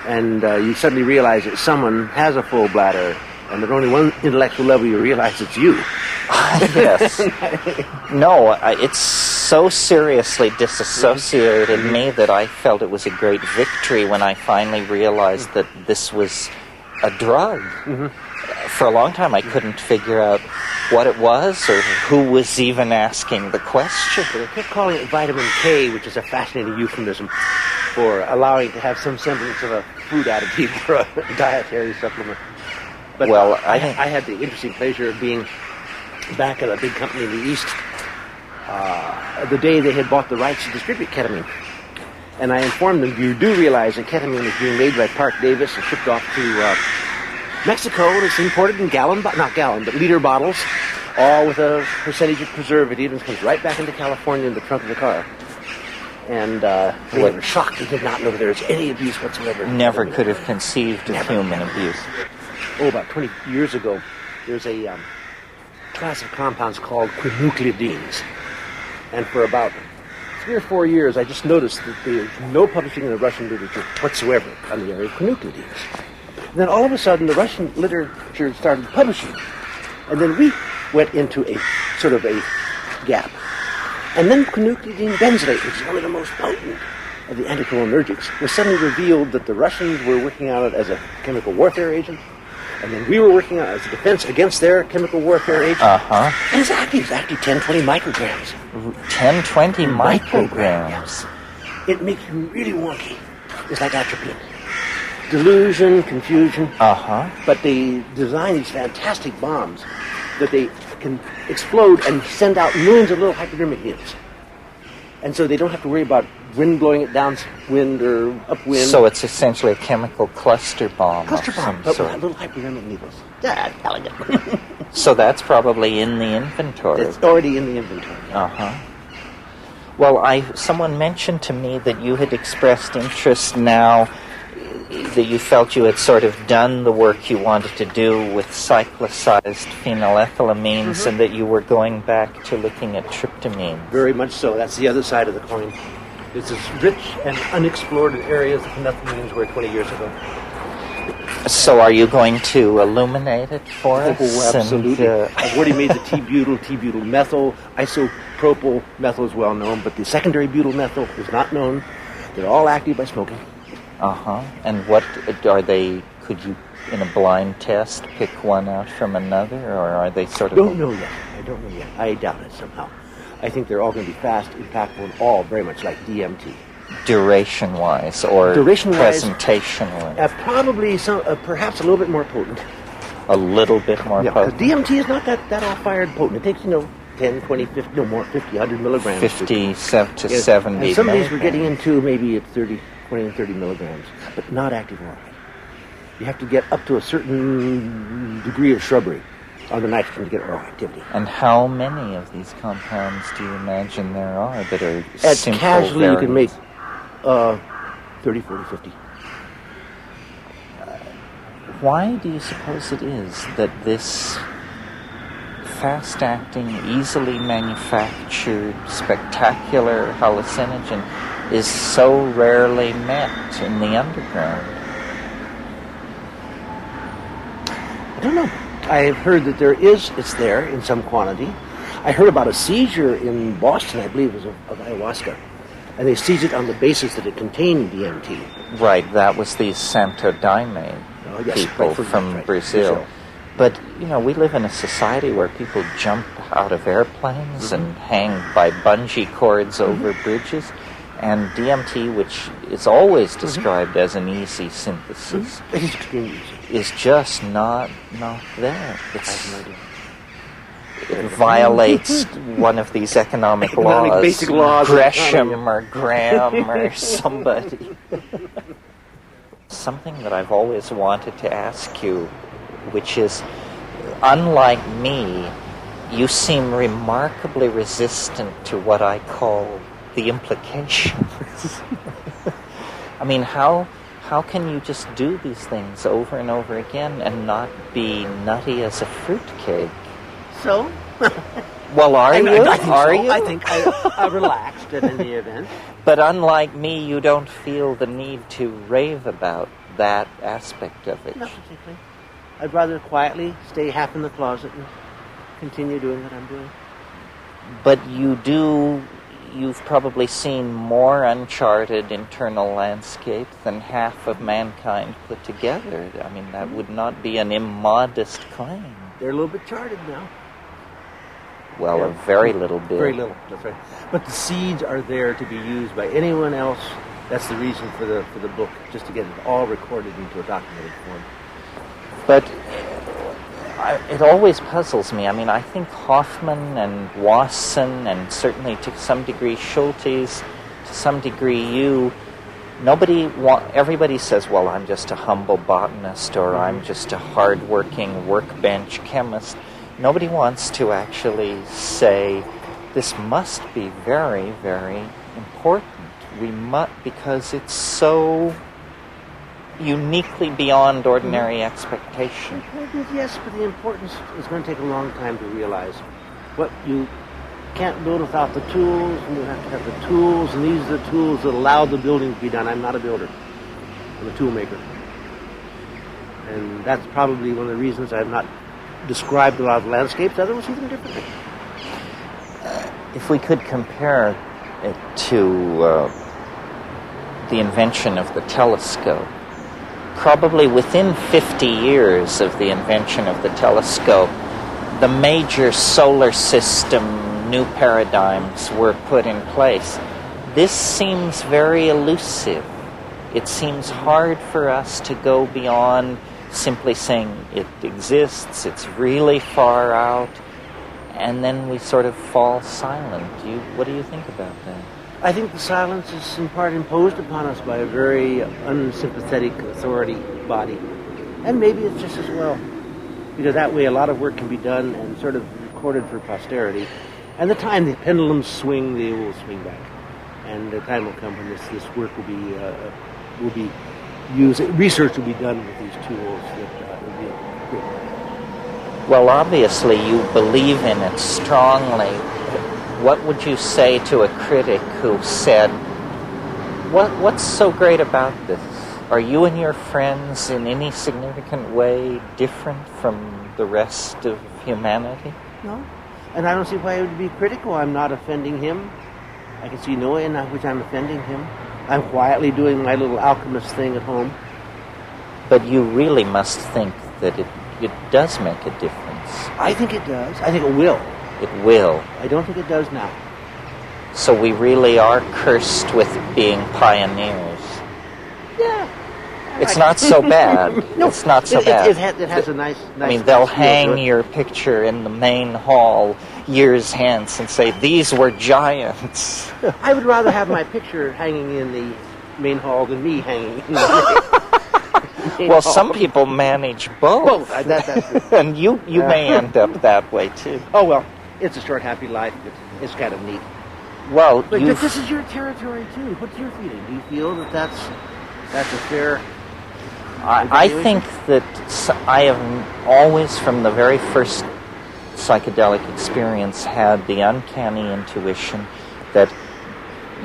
And you suddenly realize that someone has a full bladder, and at only one intellectual level you realize it's you.
Yes. No, it's so seriously disassociated me that I felt it was a great victory when I finally realized that this was a drug. Mm-hmm. For a long time I couldn't figure out what it was or who was even asking the question.
But I kept calling it vitamin K, which is a fascinating euphemism for allowing to have some semblance of a food additive for a dietary supplement. But
well,
I had the interesting pleasure of being back at a big company in the East the day they had bought the rights to distribute ketamine. And I informed them, you do realize that ketamine is being made by Park Davis and shipped off to Mexico, and it's imported in liter bottles, all with a percentage of preservative, and it comes right back into California in the trunk of the car. And they were shocked. They did not know there was any abuse whatsoever.
Never could have conceived of human abuse.
About 20 years ago, there's a class of compounds called quinupridines. And for about 3 or 4 years, I just noticed that there's no publishing in the Russian literature whatsoever on the area of quinupridines. And then all of a sudden, the Russian literature started publishing. And then we went into a sort of a gap. And then quinupridine benzylate, which is one of the most potent of the anticholinergics was suddenly revealed that the Russians were working on it as a chemical warfare agent, and then we were working on it as a defense against their chemical warfare agent.
Uh-huh.
And it's actually 10, 20 micrograms.
10, 20 micrograms.
It makes you really wonky. It's like atropine. Delusion, confusion.
Uh-huh.
But they design these fantastic bombs that they can explode and send out millions of little hypodermic needles. And so they don't have to worry about wind blowing it downwind or upwind.
So it's essentially a chemical cluster bomb.
Cluster
of
bomb,
some
but
sort.
with little hypodermic needles. That's elegant.
So that's probably in the inventory.
It's already in the inventory.
Uh-huh. Well, someone mentioned to me that you had expressed interest now that you felt you had sort of done the work you wanted to do with cyclicized phenylethylamines, and that you were going back to looking at tryptamine.
Very much so. That's the other side of the coin. It's as rich and unexplored areas that phenethylamines were 20 years ago.
So are you going to illuminate it for us?
Oh, absolutely.
And,
I've already made the T-butyl methyl. Isopropyl methyl is well known, but the secondary butyl methyl is not known. They're all active by smoking.
Uh-huh. And what are they, could you, in a blind test, pick one out from another, or are they sort of...
I don't know yet. I doubt it somehow. I think they're all going to be fast, impactful, and all very much like DMT.
Duration-wise, or presentation-wise?
Probably perhaps a little bit more potent.
A little bit more potent?
Because DMT is not that all-fired potent. It takes, 10, 20, 50, no more, 50, 100 milligrams.
50 to 70
and some of these we're getting into maybe at 30, 20 and 30 milligrams, but not active orally. You have to get up to a certain degree of shrubbery on the nitrogen to get oral activity.
And how many of these compounds do you imagine there are that are
At
simple
casually
variants?
you can make 30, 40, 50.
Why do you suppose it is that this fast-acting, easily manufactured, spectacular hallucinogen is so rarely met in the underground?
I don't know. I've heard that it's there in some quantity. I heard about a seizure in Boston, I believe it was of ayahuasca. And they seized it on the basis that it contained DMT.
Right, that was the Santo Daime people from Brazil. But, we live in a society where people jump out of airplanes and hang by bungee cords over bridges. And DMT, which is always described as an easy synthesis,
It's extremely easy.
is just not there. It violates one of these economic laws,
basic laws,
Gresham or Graham or somebody. Something that I've always wanted to ask you, which is, unlike me, you seem remarkably resistant to what I call the implications. I mean, how can you just do these things over and over again and not be nutty as a fruitcake?
So?
Well, are you?
I think I relaxed in any event.
But unlike me, you don't feel the need to rave about that aspect of it.
Not particularly. I'd rather quietly stay half in the closet and continue doing what I'm doing.
But you've probably seen more uncharted internal landscape than half of mankind put together. I mean, that would not be an immodest claim.
They're a little bit charted now.
Well, a very little bit.
Very little, that's right. But the seeds are there to be used by anyone else. That's the reason for the book, just to get it all recorded into a documented form.
But it always puzzles me. I mean, I think Hoffman and Wasson, and certainly to some degree Schultes, to some degree you, everybody says, well, I'm just a humble botanist, or I'm just a hard-working workbench chemist. Nobody wants to actually say, this must be very, very important. Because it's so uniquely beyond ordinary expectation.
Yes, but the importance is going to take a long time to realize. What you can't build without the tools, and you have to have the tools, and these are the tools that allow the building to be done. I'm not a builder. I'm a tool maker. And that's probably one of the reasons I've not described a lot of landscapes. Others see them differently.
If we could compare it to the invention of the telescope. Probably within 50 years of the invention of the telescope, the major solar system new paradigms were put in place. This seems very elusive. It seems hard for us to go beyond simply saying it exists, it's really far out, and then we sort of fall silent. What do you think about that?
I think the silence is in part imposed upon us by a very unsympathetic authority body. And maybe it's just as well, because that way a lot of work can be done and sort of recorded for posterity. And the time the pendulums swing, they will swing back. And the time will come when this work will be used, research will be done with these tools that will be great.
Well, obviously you believe in it strongly. What would you say to a critic who said, what's so great about this? Are you and your friends in any significant way different from the rest of humanity?
No. And I don't see why it would be critical. I'm not offending him. I can see no way in which I'm offending him. I'm quietly doing my little alchemist thing at home.
But you really must think that it does make a difference.
I think it does. I think it will.
It will.
I don't think it does now.
So we really are cursed with being pioneers.
Yeah.
It's not so bad.
No,
it's not so bad.
It has a nice
I mean, they'll
nice feel to
hang
it.
your picture in the main hall years hence and say, these were giants.
I would rather have my picture hanging in the main hall than me hanging in the main
Well,
hall.
some people manage both.
That's
And you may end up that way, too.
Oh, well, it's a short, happy life, but it's kind of neat.
Well,
But this is your territory, too. What's your feeling? Do you feel that that's a fair...
I think that I have always, from the very first psychedelic experience, had the uncanny intuition that,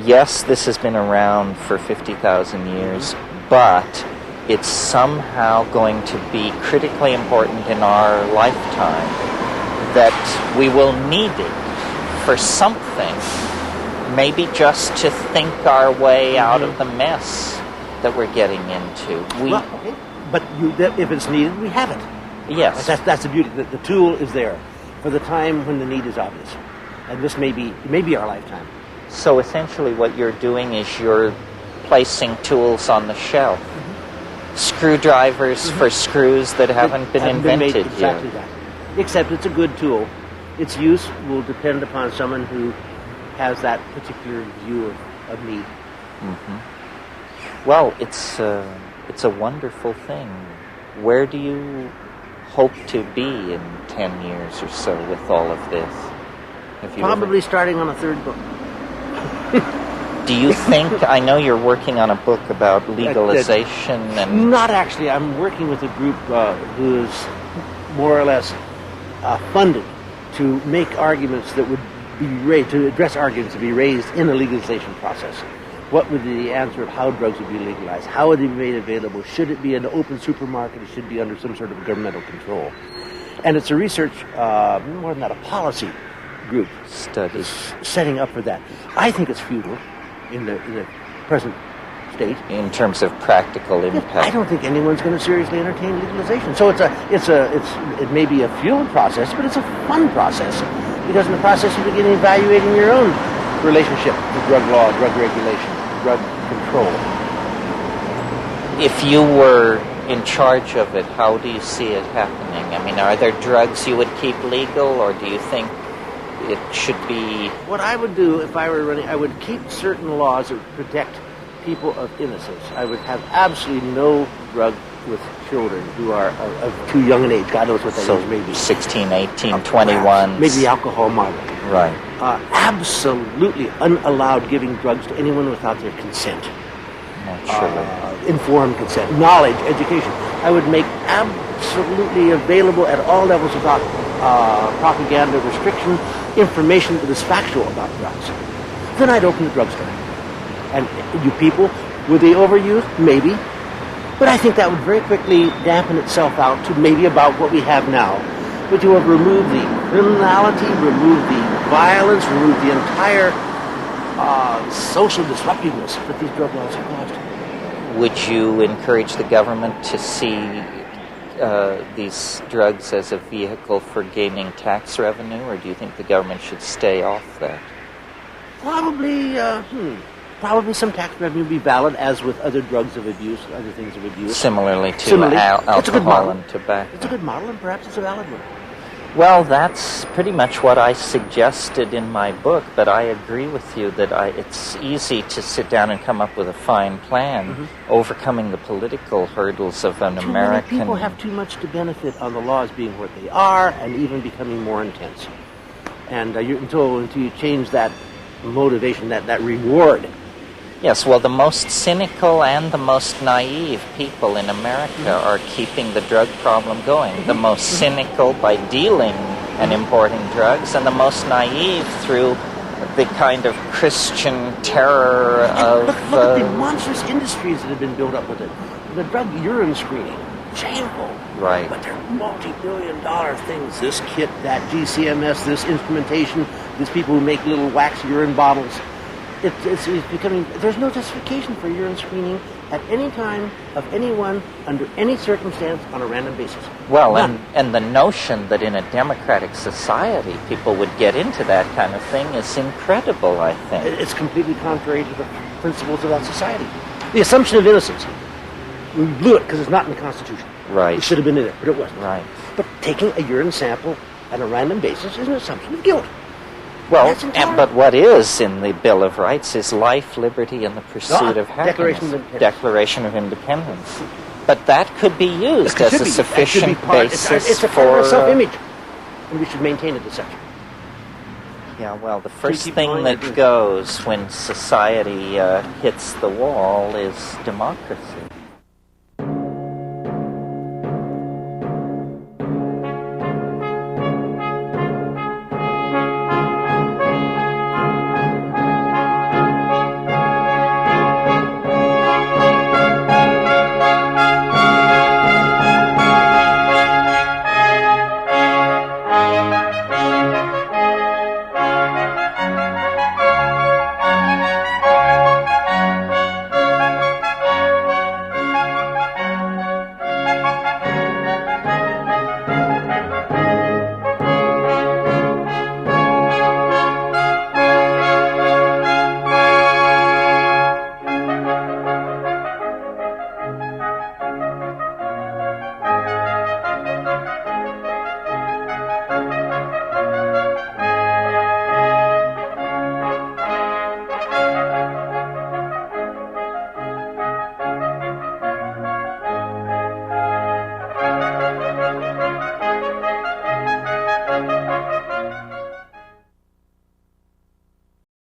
yes, this has been around for 50,000 years, but it's somehow going to be critically important in our lifetime, that we will need it for something, maybe just to think our way out of the mess that we're getting into.
Well, okay. But if it's needed, we have it.
Yes.
That's the beauty. The tool is there for the time when the need is obvious. And this may be our lifetime.
So essentially what you're doing is you're placing tools on the shelf.
Mm-hmm.
Screwdrivers for screws that haven't been invented yet.
Exactly that. Except it's a good tool. Its use will depend upon someone who has that particular view of need.
Mm-hmm. Well, it's a wonderful thing. Where do you hope to be in 10 years or so with all of this? Have you
Probably starting on a third book.
Do you think, I know you're working on a book about legalization and...
Not actually. I'm working with a group who is more or less funded to make arguments that would be raised, to address arguments to be raised in a legalization process. What would be the answer of how drugs would be legalized? How would they be made available? Should it be an open supermarket? It should be under some sort of governmental control. And it's a research, more than that, a policy group
Studies.
setting up for that. I think it's futile in the present state.
In terms of practical impact.
I don't think anyone's going to seriously entertain legalization. So it may be a fuel process, but it's a fun process, because in the process you begin evaluating your own relationship to drug law, drug regulation, drug control.
If you were in charge of it, how do you see it happening? I mean, are there drugs you would keep legal, or do you think it should be...
What I would do if I were running, I would keep certain laws that would protect people of innocence. I would have absolutely no drug with children who are of too young an age. God knows what that age may be.
16, 18, 21.
Maybe alcohol modeling.
Right.
Absolutely unallowed giving drugs to anyone without their consent.
Naturally.
Informed consent, knowledge, education. I would make absolutely available at all levels without propaganda, restriction, information that is factual about drugs. Then I'd open the drugstore. And you people, would they overuse? Maybe. But I think that would very quickly dampen itself out to maybe about what we have now. But you have removed the criminality, removed the violence, removed the entire social disruptiveness that these drug laws have caused.
Would you encourage the government to see these drugs as a vehicle for gaining tax revenue, or do you think the government should stay off that?
Probably some tax revenue would be valid, as with other drugs of abuse, other things of abuse.
Similarly to alcohol and tobacco.
It's a good model, and perhaps it's a valid one.
Well, that's pretty much what I suggested in my book, but I agree with you that it's easy to sit down and come up with a fine plan, overcoming the political hurdles of an American...
Too many people have too much to benefit on the laws being what they are and even becoming more intense. And until you change that motivation, that reward...
Yes, well, the most cynical and the most naive people in America are keeping the drug problem going. The most cynical by dealing and importing drugs, and the most naive through the kind of Christian terror of...
Look at the monstrous industries that have been built up with it. The drug urine screening, shameful.
Right.
But they're multi-billion-dollar things. This kit, that GCMS, this instrumentation, these people who make little wax urine bottles. It's becoming... There's no justification for urine screening at any time of anyone under any circumstance on a random basis.
Well, and the notion that in a democratic society people would get into that kind of thing is incredible, I think.
It's completely contrary to the principles of that society. The assumption of innocence. We blew it because it's not in the Constitution.
Right.
It should have been in it, but it wasn't.
Right.
But taking a urine sample on a random basis is an assumption of guilt.
Well, but what is in the Bill of Rights is life, liberty, and the pursuit of happiness. Declaration of Independence. But that could be used as a sufficient basis
it's a
for...
self-image, and we should maintain it as such.
Yeah, well, the first thing that goes when society hits the wall is democracy.